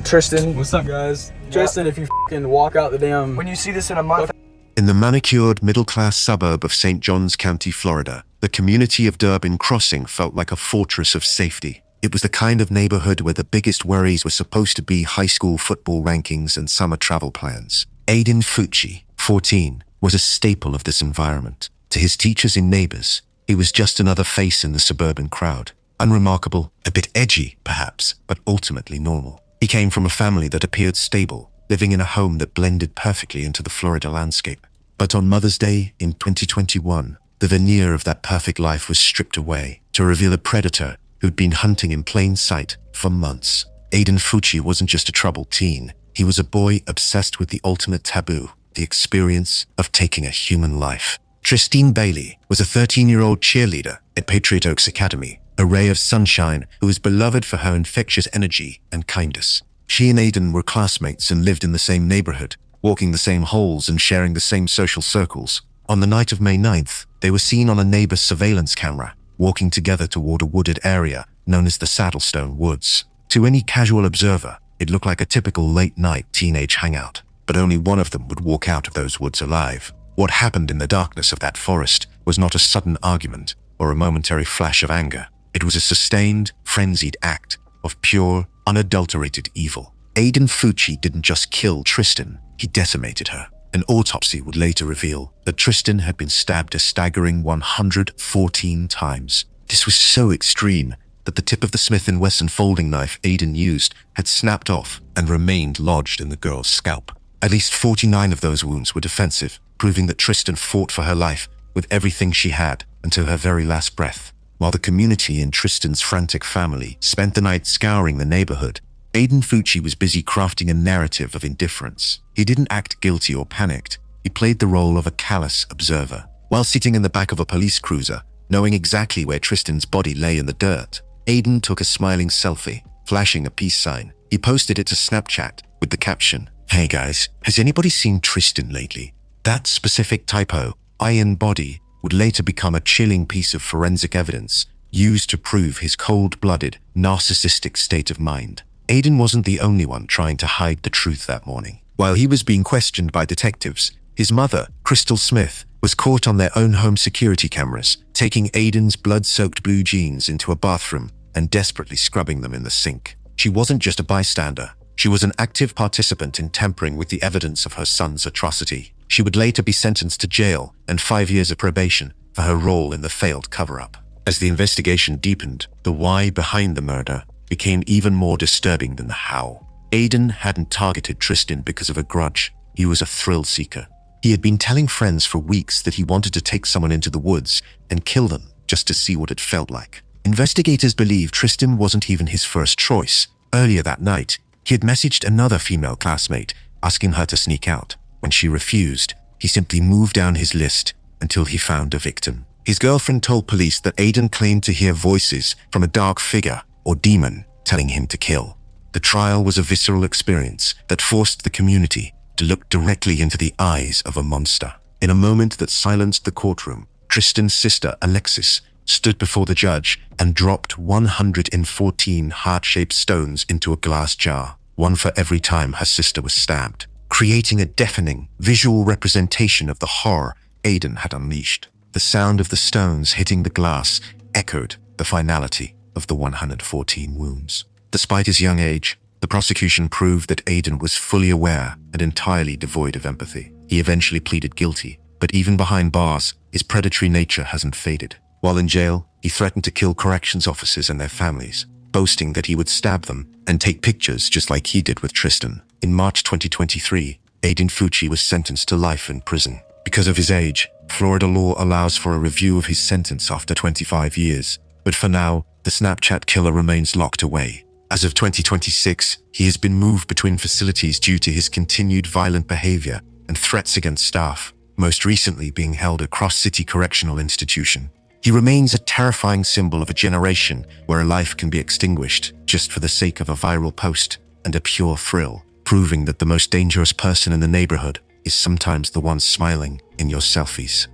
I: Tristan.
H: What's up, guys?
I: Yep.
H: Tristan, if you f***ing walk out the damn...
I: When you see this in a month...
C: In the manicured middle-class suburb of St. Johns County, Florida, the community of Durbin Crossing felt like a fortress of safety. It was the kind of neighborhood where the biggest worries were supposed to be high school football rankings and summer travel plans. Aiden Fucci, 14, was a staple of this environment. To his teachers and neighbors, he was just another face in the suburban crowd. Unremarkable, a bit edgy, perhaps, but ultimately normal. He came from a family that appeared stable, living in a home that blended perfectly into the Florida landscape. But on Mother's Day in 2021, the veneer of that perfect life was stripped away to reveal a predator who'd been hunting in plain sight for months. Aiden Fucci wasn't just a troubled teen. He was a boy obsessed with the ultimate taboo, the experience of taking a human life. Tristine Bailey was a 13-year-old cheerleader at Patriot Oaks Academy, a ray of sunshine who was beloved for her infectious energy and kindness. She and Aiden were classmates and lived in the same neighborhood, walking the same halls and sharing the same social circles. On the night of May 9th, they were seen on a neighbor's surveillance camera, walking together toward a wooded area known as the Saddlestone Woods. To any casual observer, it looked like a typical late-night teenage hangout, but only one of them would walk out of those woods alive. What happened in the darkness of that forest was not a sudden argument or a momentary flash of anger. It was a sustained, frenzied act of pure, unadulterated evil. Aiden Fucci didn't just kill Tristan, he decimated her. An autopsy would later reveal that Tristan had been stabbed a staggering 114 times. This was so extreme that the tip of the Smith & Wesson folding knife Aiden used had snapped off and remained lodged in the girl's scalp. At least 49 of those wounds were defensive, proving that Tristan fought for her life with everything she had until her very last breath. While the community and Tristan's frantic family spent the night scouring the neighborhood, Aiden Fucci was busy crafting a narrative of indifference. He didn't act guilty or panicked. He played the role of a callous observer. While sitting in the back of a police cruiser, knowing exactly where Tristan's body lay in the dirt, Aiden took a smiling selfie, flashing a peace sign. He posted it to Snapchat with the caption, "Hey guys, has anybody seen Tristan lately?" That specific typo, iron body, would later become a chilling piece of forensic evidence used to prove his cold-blooded, narcissistic state of mind. Aiden wasn't the only one trying to hide the truth that morning. While he was being questioned by detectives, his mother, Crystal Smith, was caught on their own home security cameras, taking Aiden's blood-soaked blue jeans into a bathroom and desperately scrubbing them in the sink. She wasn't just a bystander. She was an active participant in tampering with the evidence of her son's atrocity. She would later be sentenced to jail and 5 years of probation for her role in the failed cover-up. As the investigation deepened, the why behind the murder became even more disturbing than the how. Aiden hadn't targeted Tristan because of a grudge. He was a thrill seeker. He had been telling friends for weeks that he wanted to take someone into the woods and kill them just to see what it felt like. Investigators believe Tristan wasn't even his first choice. Earlier that night, he had messaged another female classmate asking her to sneak out. When she refused, he simply moved down his list until he found a victim. His girlfriend told police that Aiden claimed to hear voices from a dark figure or demon telling him to kill. The trial was a visceral experience that forced the community to look directly into the eyes of a monster. In a moment that silenced the courtroom, Tristan's sister, Alexis, stood before the judge and dropped 114 heart-shaped stones into a glass jar, one for every time her sister was stabbed, creating a deafening visual representation of the horror Aiden had unleashed. The sound of the stones hitting the glass echoed the finality of the 114 wounds. Despite his young age, the prosecution proved that Aiden was fully aware and entirely devoid of empathy. He eventually pleaded guilty, but even behind bars, his predatory nature hasn't faded. While in jail, he threatened to kill corrections officers and their families, boasting that he would stab them and take pictures just like he did with Tristan. In March 2023, Aiden Fucci was sentenced to life in prison. Because of his age, Florida law allows for a review of his sentence after 25 years. But for now, the Snapchat killer remains locked away. As of 2026, he has been moved between facilities due to his continued violent behavior and threats against staff, most recently being held at Cross City Correctional Institution. He remains a terrifying symbol of a generation where a life can be extinguished just for the sake of a viral post and a pure thrill, proving that the most dangerous person in the neighborhood is sometimes the one smiling in your selfies.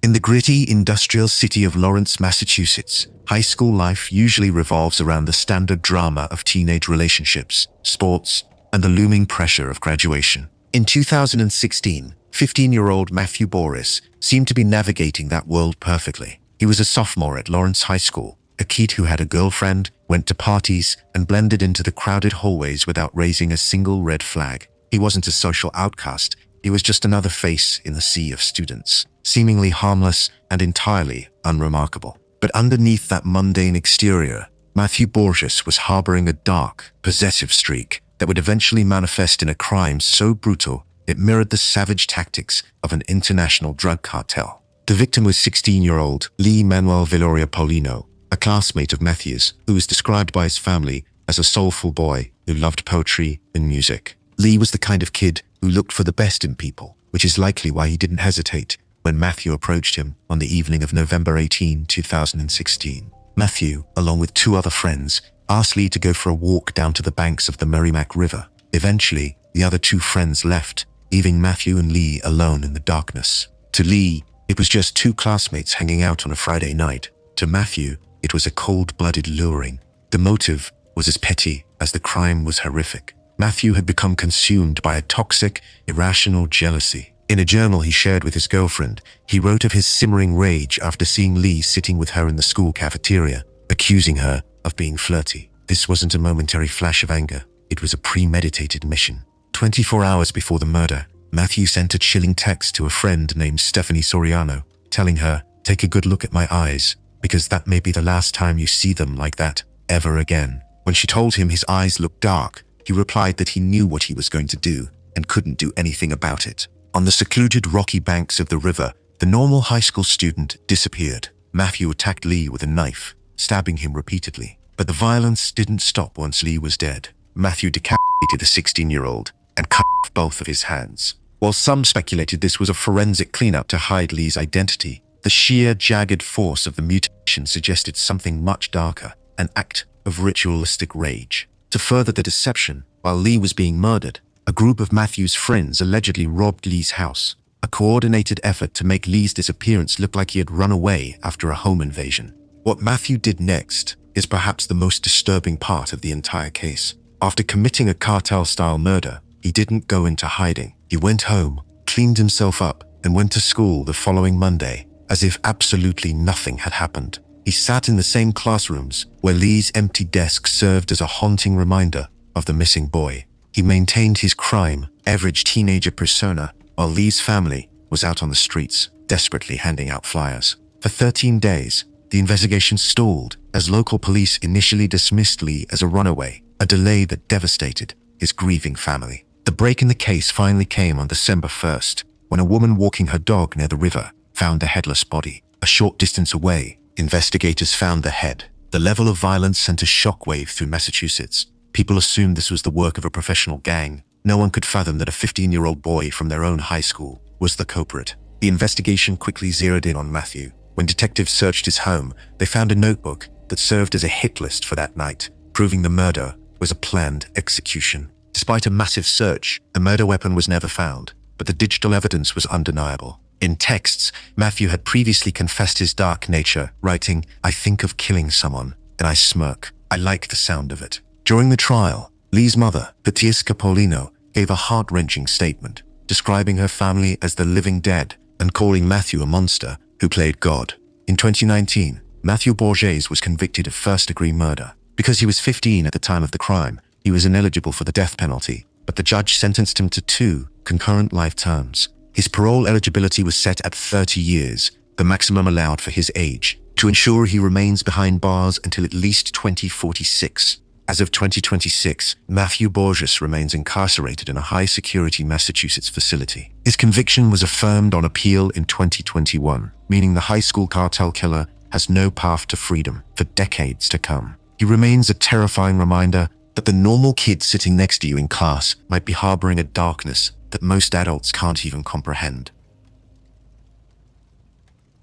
C: In the gritty industrial city of Lawrence, Massachusetts, high school life usually revolves around the standard drama of teenage relationships, sports, and the looming pressure of graduation. In 2016, 15-year-old Matthew Boris seemed to be navigating that world perfectly. He was a sophomore at Lawrence High School, a kid who had a girlfriend, went to parties, and blended into the crowded hallways without raising a single red flag. He wasn't a social outcast. He was just another face in the sea of students, seemingly harmless and entirely unremarkable. But underneath that mundane exterior, Matthew Borges was harboring a dark, possessive streak that would eventually manifest in a crime so brutal it mirrored the savage tactics of an international drug cartel. The victim was 16-year-old Lee Manuel Viloria Paulino, a classmate of Matthew's, who was described by his family as a soulful boy who loved poetry and music. Lee was the kind of kid who looked for the best in people, which is likely why he didn't hesitate when Matthew approached him on the evening of November 18, 2016. Matthew, along with two other friends, asked Lee to go for a walk down to the banks of the Merrimack River. Eventually, the other two friends left, leaving Matthew and Lee alone in the darkness. To Lee, it was just two classmates hanging out on a Friday night. To Matthew, it was a cold-blooded luring. The motive was as petty as the crime was horrific. Matthew had become consumed by a toxic, irrational jealousy. In a journal he shared with his girlfriend, he wrote of his simmering rage after seeing Lee sitting with her in the school cafeteria, accusing her of being flirty. This wasn't a momentary flash of anger. It was a premeditated mission. 24 hours before the murder, Matthew sent a chilling text to a friend named Stephanie Soriano, telling her, "Take a good look at my eyes, because that may be the last time you see them like that, ever again." When she told him his eyes looked dark, he replied that he knew what he was going to do and couldn't do anything about it. On the secluded rocky banks of the river, the normal high school student disappeared. Matthew attacked Lee with a knife, stabbing him repeatedly. But the violence didn't stop once Lee was dead. Matthew decapitated the 16-year-old and cut off both of his hands. While some speculated this was a forensic cleanup to hide Lee's identity, the sheer, jagged force of the mutilation suggested something much darker, an act of ritualistic rage. To further the deception, while Lee was being murdered, a group of Matthew's friends allegedly robbed Lee's house, a coordinated effort to make Lee's disappearance look like he had run away after a home invasion. What Matthew did next is perhaps the most disturbing part of the entire case. After committing a cartel-style murder, he didn't go into hiding. He went home, cleaned himself up, and went to school the following Monday, as if absolutely nothing had happened. He sat in the same classrooms where Lee's empty desk served as a haunting reminder of the missing boy. He maintained his crime, average teenager persona, while Lee's family was out on the streets, desperately handing out flyers. For 13 days, the investigation stalled as local police initially dismissed Lee as a runaway, a delay that devastated his grieving family. The break in the case finally came on December 1st, when a woman walking her dog near the river found a headless body. A short distance away, investigators found the head. The level of violence sent a shockwave through Massachusetts. People assumed this was the work of a professional gang. No one could fathom that a 15-year-old boy from their own high school was the culprit. The investigation quickly zeroed in on Matthew. When detectives searched his home, they found a notebook that served as a hit list for that night, proving the murder was a planned execution. Despite a massive search, a murder weapon was never found, but the digital evidence was undeniable. In texts, Matthew had previously confessed his dark nature, writing, "I think of killing someone, and I smirk. I like the sound of it." During the trial, Lee's mother, Patricia Capolino, gave a heart-wrenching statement, describing her family as the living dead and calling Matthew a monster who played God. In 2019, Matthew Borges was convicted of first-degree murder. Because he was 15 at the time of the crime, he was ineligible for the death penalty, but the judge sentenced him to 2 concurrent life terms. His parole eligibility was set at 30 years, the maximum allowed for his age, to ensure he remains behind bars until at least 2046. As of 2026, Matthew Borges remains incarcerated in a high-security Massachusetts facility. His conviction was affirmed on appeal in 2021, meaning the high school cartel killer has no path to freedom for decades to come. He remains a terrifying reminder that the normal kid sitting next to you in class might be harboring a darkness that most adults can't even comprehend.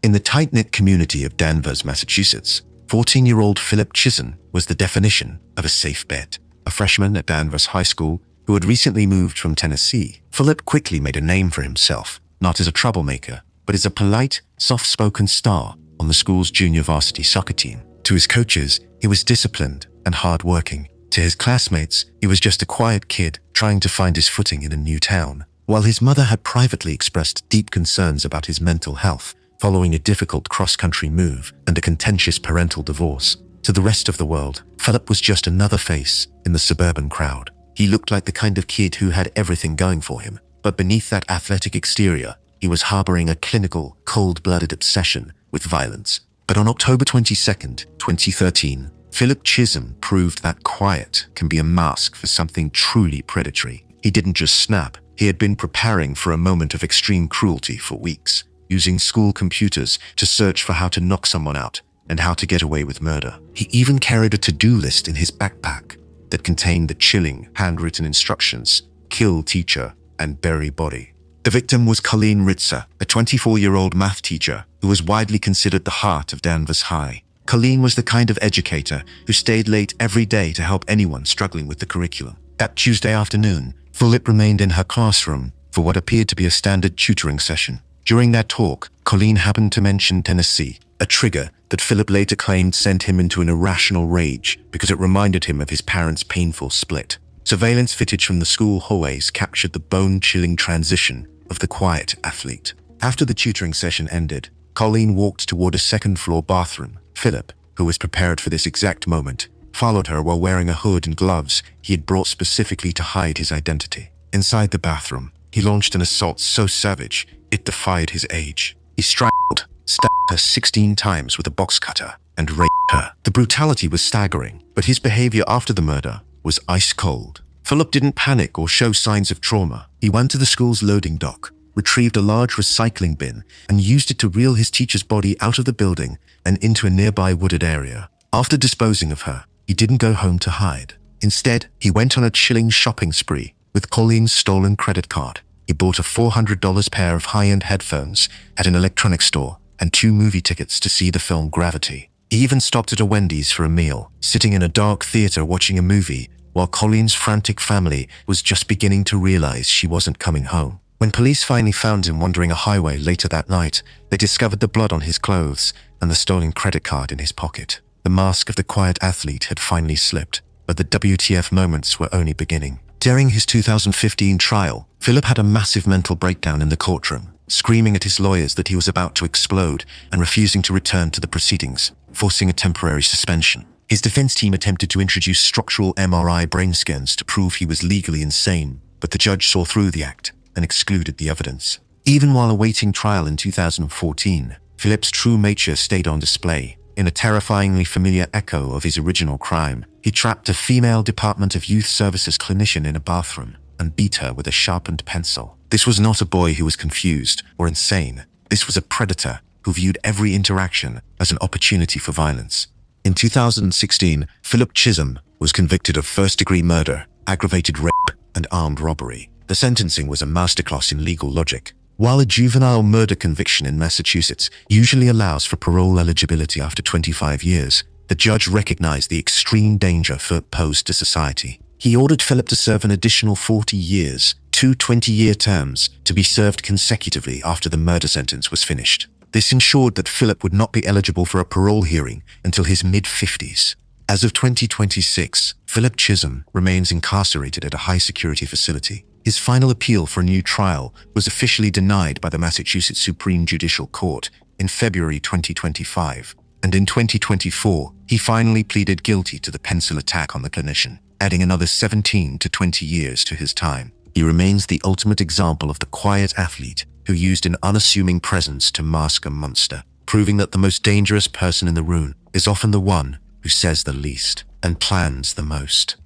C: In the tight-knit community of Danvers, Massachusetts, 14-year-old Philip Chisholm was the definition of a safe bet. A freshman at Danvers High School who had recently moved from Tennessee, Philip quickly made a name for himself, not as a troublemaker, but as a polite, soft-spoken star on the school's junior varsity soccer team. To his coaches, he was disciplined and hard-working. To his classmates, he was just a quiet kid trying to find his footing in a new town. While his mother had privately expressed deep concerns about his mental health following a difficult cross-country move and a contentious parental divorce, to the rest of the world, Philip was just another face in the suburban crowd. He looked like the kind of kid who had everything going for him, but beneath that athletic exterior, he was harboring a clinical, cold-blooded obsession with violence. But on October 22nd, 2013, Philip Chisholm proved that quiet can be a mask for something truly predatory. He didn't just snap. He had been preparing for a moment of extreme cruelty for weeks, using school computers to search for how to knock someone out and how to get away with murder. He even carried a to-do list in his backpack that contained the chilling, handwritten instructions: kill teacher and bury body. The victim was Colleen Ritzer, a 24-year-old math teacher who was widely considered the heart of Danvers High. Colleen was the kind of educator who stayed late every day to help anyone struggling with the curriculum. That Tuesday afternoon, Philip remained in her classroom for what appeared to be a standard tutoring session. During that talk, Colleen happened to mention Tennessee, a trigger that Philip later claimed sent him into an irrational rage because it reminded him of his parents' painful split. Surveillance footage from the school hallways captured the bone-chilling transition of the quiet athlete. After the tutoring session ended, Colleen walked toward a second-floor bathroom. Philip, who was prepared for this exact moment, followed her while wearing a hood and gloves he had brought specifically to hide his identity. Inside the bathroom, he launched an assault so savage it defied his age. He strangled, stabbed her 16 times with a box cutter, and raped her. The brutality was staggering, but his behavior after the murder was ice cold. Philip didn't panic or show signs of trauma. He went to the school's loading dock, retrieved a large recycling bin, and used it to reel his teacher's body out of the building and into a nearby wooded area. After disposing of her, he didn't go home to hide. Instead, he went on a chilling shopping spree with Colleen's stolen credit card. He bought a $400 pair of high-end headphones at an electronics store and 2 movie tickets to see the film Gravity. He even stopped at a Wendy's for a meal, sitting in a dark theater watching a movie while Colleen's frantic family was just beginning to realize she wasn't coming home. When police finally found him wandering a highway later that night, they discovered the blood on his clothes and the stolen credit card in his pocket. The mask of the quiet athlete had finally slipped, but the WTF moments were only beginning. During his 2015 trial, Philip had a massive mental breakdown in the courtroom, screaming at his lawyers that he was about to explode and refusing to return to the proceedings, forcing a temporary suspension. His defense team attempted to introduce structural MRI brain scans to prove he was legally insane, but the judge saw through the act and excluded the evidence. Even while awaiting trial in 2014, Philip's true nature stayed on display. In a terrifyingly familiar echo of his original crime, he trapped a female Department of Youth Services clinician in a bathroom and beat her with a sharpened pencil. This was not a boy who was confused or insane. This was a predator who viewed every interaction as an opportunity for violence. In 2016, Philip Chisholm was convicted of first-degree murder, aggravated rape, and armed robbery. The sentencing was a masterclass in legal logic. While a juvenile murder conviction in Massachusetts usually allows for parole eligibility after 25 years, the judge recognized the extreme danger Philip posed to society. He ordered Philip to serve an additional 40 years, 2 20-year terms, to be served consecutively after the murder sentence was finished. This ensured that Philip would not be eligible for a parole hearing until his mid-50s. As of 2026, Philip Chisholm remains incarcerated at a high-security facility. His final appeal for a new trial was officially denied by the Massachusetts Supreme Judicial Court in February 2025, and in 2024, he finally pleaded guilty to the pencil attack on the clinician, adding another 17 to 20 years to his time. He remains the ultimate example of the quiet athlete who used an unassuming presence to mask a monster, proving that the most dangerous person in the room is often the one who says the least and plans the most.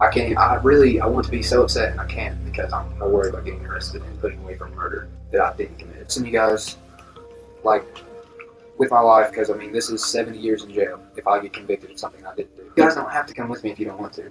I: I want to be so upset and I can't because I'm worried about getting arrested and putting away for murder that I didn't commit. Some of you guys, like, with my life, because I mean, this is 70 years in jail if I get convicted of something I didn't do. You guys don't have to come with me if you don't want to.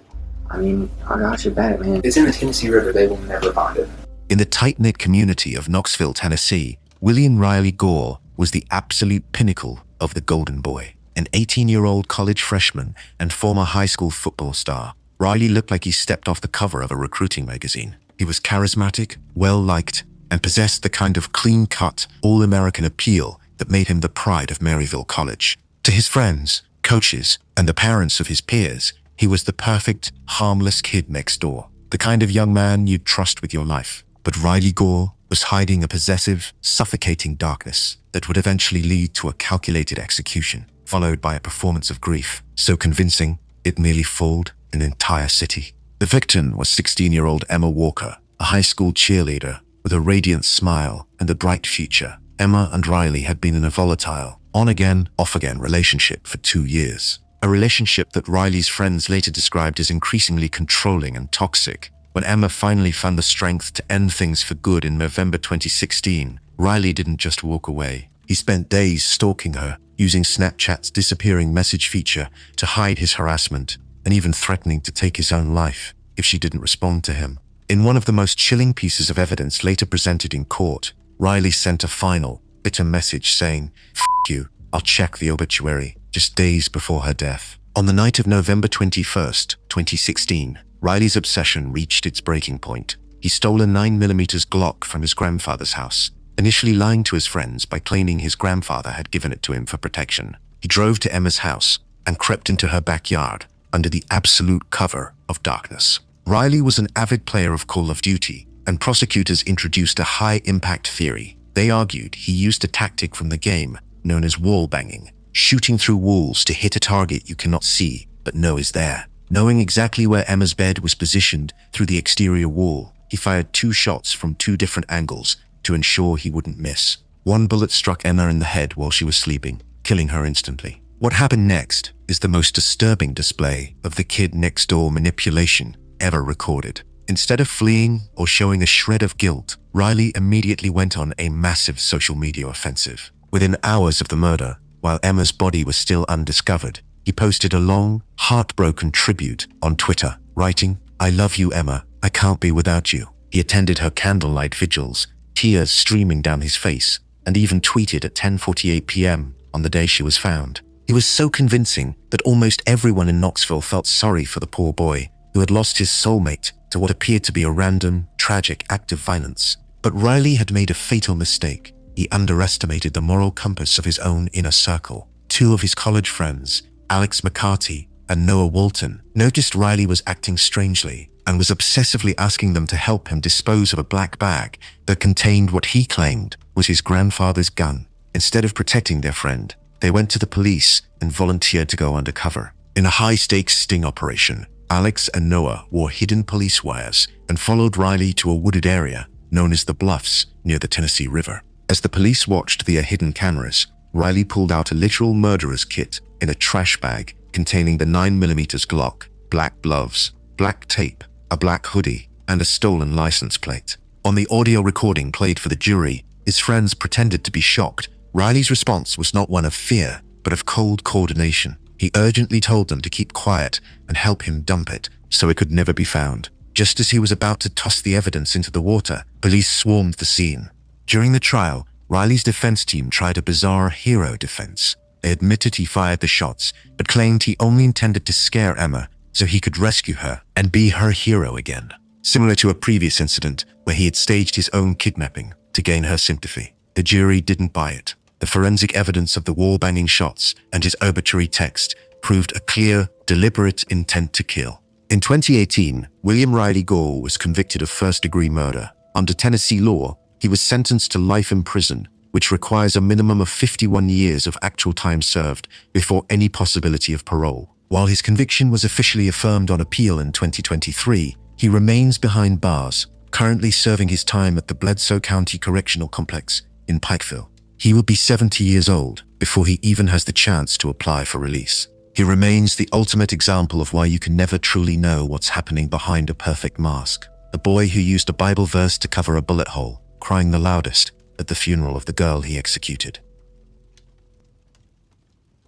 I: I mean, I got your back, man. It's in the Tennessee River. They will never find it.
C: In the tight-knit community of Knoxville, Tennessee, William Riley Gaul was the absolute pinnacle of the Golden Boy. An 18-year-old college freshman and former high school football star, Riley looked like he stepped off the cover of a recruiting magazine. He was charismatic, well-liked, and possessed the kind of clean-cut, all-American appeal that made him the pride of Maryville College. To his friends, coaches, and the parents of his peers, he was the perfect, harmless kid next door, the kind of young man you'd trust with your life. But Riley Gaul was hiding a possessive, suffocating darkness that would eventually lead to a calculated execution, followed by a performance of grief so convincing it nearly fooled an entire city. The victim was 16-year-old Emma Walker, a high school cheerleader with a radiant smile and a bright future. Emma and Riley had been in a volatile, on-again, off-again relationship for 2 years. A relationship that Riley's friends later described as increasingly controlling and toxic. When Emma finally found the strength to end things for good in November 2016, Riley didn't just walk away. He spent days stalking her, using Snapchat's disappearing message feature to hide his harassment, and even threatening to take his own life if she didn't respond to him. In one of the most chilling pieces of evidence later presented in court, Riley sent a final, bitter message saying, "F you, I'll check the obituary," just days before her death. On the night of November 21st, 2016, Riley's obsession reached its breaking point. He stole a 9mm Glock from his grandfather's house, initially lying to his friends by claiming his grandfather had given it to him for protection. He drove to Emma's house and crept into her backyard under the absolute cover of darkness. Riley was an avid player of Call of Duty, and prosecutors introduced a high-impact theory. They argued he used a tactic from the game known as wall banging, shooting through walls to hit a target you cannot see but know is there. Knowing exactly where Emma's bed was positioned through the exterior wall, he fired 2 shots from 2 different angles to ensure he wouldn't miss. One bullet struck Emma in the head while she was sleeping, killing her instantly. What happened next is the most disturbing display of the kid next door manipulation ever recorded. Instead of fleeing or showing a shred of guilt, Riley immediately went on a massive social media offensive. Within hours of the murder, while Emma's body was still undiscovered, he posted a long, heartbroken tribute on Twitter, writing, "I love you, Emma. I can't be without you." He attended her candlelight vigils, tears streaming down his face, and even tweeted at 10:48 p.m. on the day she was found. He was so convincing that almost everyone in Knoxville felt sorry for the poor boy who had lost his soulmate to what appeared to be a random, tragic act of violence. But Riley had made a fatal mistake. He underestimated the moral compass of his own inner circle. 2 of his college friends, Alex McCarty and Noah Walton, noticed Riley was acting strangely and was obsessively asking them to help him dispose of a black bag that contained what he claimed was his grandfather's gun. Instead of protecting their friend, they went to the police and volunteered to go undercover. In a high-stakes sting operation, Alex and Noah wore hidden police wires and followed Riley to a wooded area known as the Bluffs near the Tennessee River. As the police watched via hidden cameras, Riley pulled out a literal murderer's kit in a trash bag containing the 9mm Glock, black gloves, black tape, a black hoodie, and a stolen license plate. On the audio recording played for the jury, his friends pretended to be shocked. Riley's response was not one of fear, but of cold coordination. He urgently told them to keep quiet and help him dump it so it could never be found. Just as he was about to toss the evidence into the water, police swarmed the scene. During the trial, Riley's defense team tried a bizarre hero defense. They admitted he fired the shots, but claimed he only intended to scare Emma so he could rescue her and be her hero again. Similar to a previous incident where he had staged his own kidnapping to gain her sympathy. The jury didn't buy it. The forensic evidence of the wall-banging shots and his obituary text proved a clear, deliberate intent to kill. In 2018, William Riley Gaul was convicted of first-degree murder. Under Tennessee law, he was sentenced to life in prison, which requires a minimum of 51 years of actual time served before any possibility of parole. While his conviction was officially affirmed on appeal in 2023, he remains behind bars, currently serving his time at the Bledsoe County Correctional Complex in Pikeville. He will be 70 years old before he even has the chance to apply for release. He remains the ultimate example of why you can never truly know what's happening behind a perfect mask. The boy who used a Bible verse to cover a bullet hole, crying the loudest at the funeral of the girl he executed.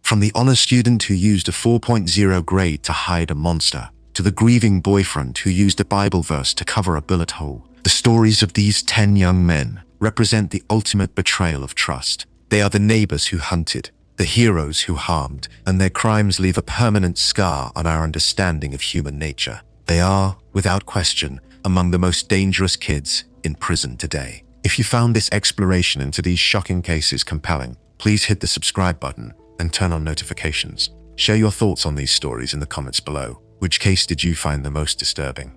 C: From the honor student who used a 4.0 grade to hide a monster, to the grieving boyfriend who used a Bible verse to cover a bullet hole, the stories of these 10 young men represent the ultimate betrayal of trust. They are the neighbors who hunted, the heroes who harmed, and their crimes leave a permanent scar on our understanding of human nature. They are, without question, among the most dangerous kids in prison today. If you found this exploration into these shocking cases compelling, please hit the subscribe button and turn on notifications. Share your thoughts on these stories in the comments below. Which case did you find the most disturbing?